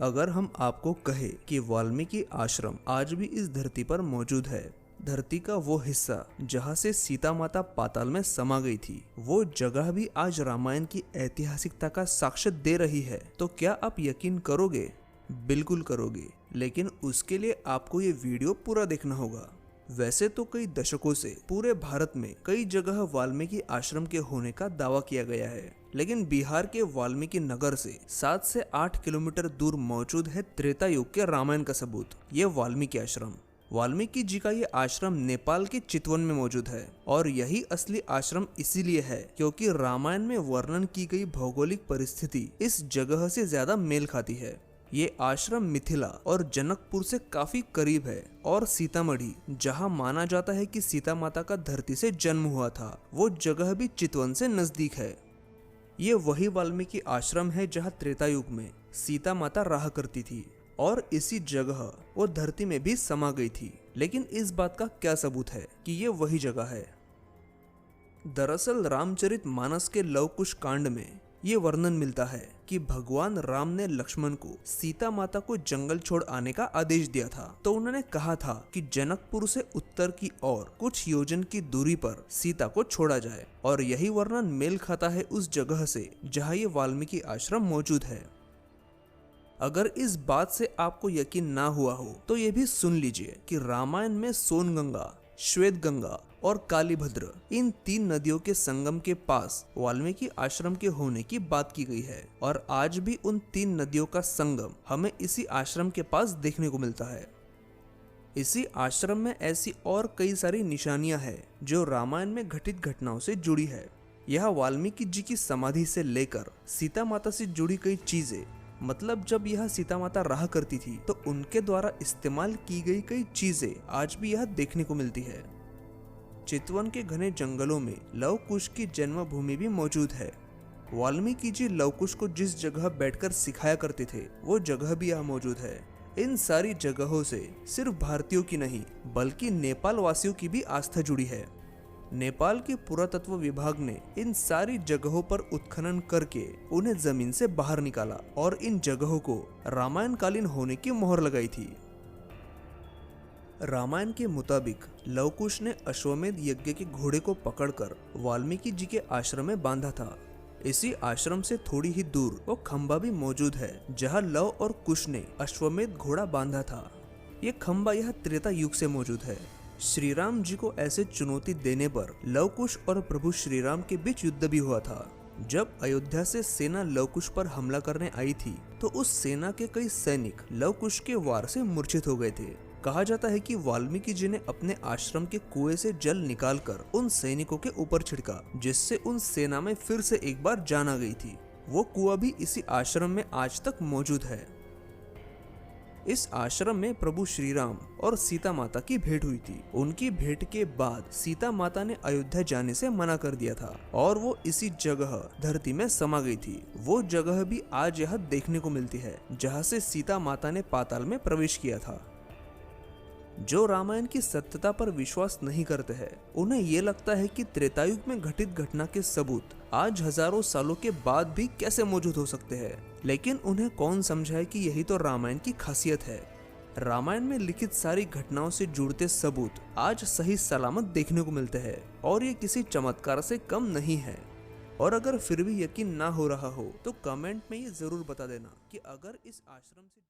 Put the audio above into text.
अगर हम आपको कहे कि वाल्मीकि आश्रम आज भी इस धरती पर मौजूद है, धरती का वो हिस्सा जहाँ से सीता माता पाताल में समा गई थी, वो जगह भी आज रामायण की ऐतिहासिकता का साक्ष्य दे रही है, तो क्या आप यकीन करोगे? बिल्कुल करोगे, लेकिन उसके लिए आपको ये वीडियो पूरा देखना होगा। वैसे तो कई दशकों से पूरे भारत में कई जगह वाल्मीकि आश्रम के होने का दावा किया गया है, लेकिन बिहार के वाल्मीकि नगर से 7 से 8 किलोमीटर दूर मौजूद है त्रेता युग के रामायण का सबूत, ये वाल्मीकि आश्रम। वाल्मीकि जी का ये आश्रम नेपाल के चितवन में मौजूद है और यही असली आश्रम इसीलिए है क्योंकि रामायण में वर्णन की गई भौगोलिक परिस्थिति इस जगह से ज्यादा मेल खाती है। ये आश्रम मिथिला और जनकपुर से काफी करीब है और सीतामढ़ी, जहां माना जाता है कि सीता माता का धरती से जन्म हुआ था, वो जगह भी चितवन से नजदीक है। ये वही वाल्मीकि आश्रम है जहां त्रेता युग में सीता माता रहा करती थी और इसी जगह वो धरती में भी समा गई थी। लेकिन इस बात का क्या सबूत है कि ये वही जगह है? दरअसल रामचरितमानस के लव कुश कांड में ये वर्णन मिलता है कि भगवान राम ने लक्ष्मण को सीता माता को जंगल छोड़ आने का आदेश दिया था, तो उन्होंने कहा था कि जनकपुर से उत्तर की ओर कुछ योजन की दूरी पर सीता को छोड़ा जाए, और यही वर्णन मेल खाता है उस जगह से जहाँ ये वाल्मीकि आश्रम मौजूद है। अगर इस बात से आपको यकीन ना हुआ हो तो ये भी सुन लीजिए कि रामायण में सोनगंगा, श्वेत गंगा और कालीभद्र, इन 3 नदियों के संगम के पास वाल्मीकि आश्रम के होने की बात की गई है, और आज भी उन 3 नदियों का संगम हमें इसी आश्रम के पास देखने को मिलता है। इसी आश्रम में ऐसी और कई सारी निशानियां हैं जो रामायण में घटित घटनाओं से जुड़ी है। यह वाल्मीकि जी की समाधि से लेकर सीता माता से जुड़ी कई चीजें, मतलब जब यह सीता माता रहा करती थी तो उनके द्वारा इस्तेमाल की गई कई चीजें आज भी यह देखने को मिलती है। चितवन के घने जंगलों में लव कुश की जन्मभूमि भी मौजूद है। वाल्मीकि जी लव कुश को जिस जगह बैठकर सिखाया करते थे, वो जगह भी यहाँ मौजूद है। इन सारी जगहों से सिर्फ भारतीयों की नहीं बल्कि नेपाल वासियों की भी आस्था जुड़ी है। नेपाल के पुरातत्व विभाग ने इन सारी जगहों पर उत्खनन करके उन्हें जमीन से बाहर निकाला और इन जगहों को रामायण कालीन होने की मोहर लगाई थी। रामायण के मुताबिक लव कुश ने अश्वमेध यज्ञ के घोड़े को पकड़कर वाल्मीकि जी के आश्रम में बांधा था। इसी आश्रम से थोड़ी ही दूर वो खंबा भी मौजूद है जहां लव और कुश ने अश्वमेध घोड़ा बांधा था। ये खंबा यह त्रेता युग से मौजूद है। श्री राम जी को ऐसे चुनौती देने पर लव कुश और प्रभु श्री राम के बीच युद्ध भी हुआ था। जब अयोध्या से सेना लव कुश पर हमला करने आई थी तो उस सेना के कई सैनिक लव कुश के वार से मूर्छित हो गए थे। कहा जाता है कि वाल्मीकि जी ने अपने आश्रम के कुएं से जल निकालकर उन सैनिकों के ऊपर छिड़का, जिससे उन सेना में फिर से एक बार जान आ गई थी। वो कुआं भी इसी आश्रम में आज तक मौजूद है। इस आश्रम में प्रभु श्री राम और सीता माता की भेंट हुई थी। उनकी भेंट के बाद सीता माता ने अयोध्या जाने से मना कर दिया था और वो इसी जगह धरती में समा गई थी। वो जगह भी आज यह देखने को मिलती है जहाँ से सीता माता ने पाताल में प्रवेश किया था। जो रामायण की सत्यता पर विश्वास नहीं करते हैं, उन्हें ये लगता है कि त्रेतायुग में घटित घटना के सबूत आज हजारों सालों के बाद भी कैसे मौजूद हो सकते हैं। लेकिन उन्हें कौन समझाए कि यही तो रामायण की खासियत है। रामायण में लिखित सारी घटनाओं से जुड़ते सबूत आज सही सलामत देखने को मिलते हैं और ये किसी चमत्कार से कम नहीं है। और अगर फिर भी यकीन ना हो रहा हो तो कमेंट में ये जरूर बता देना कि अगर इस आश्रम से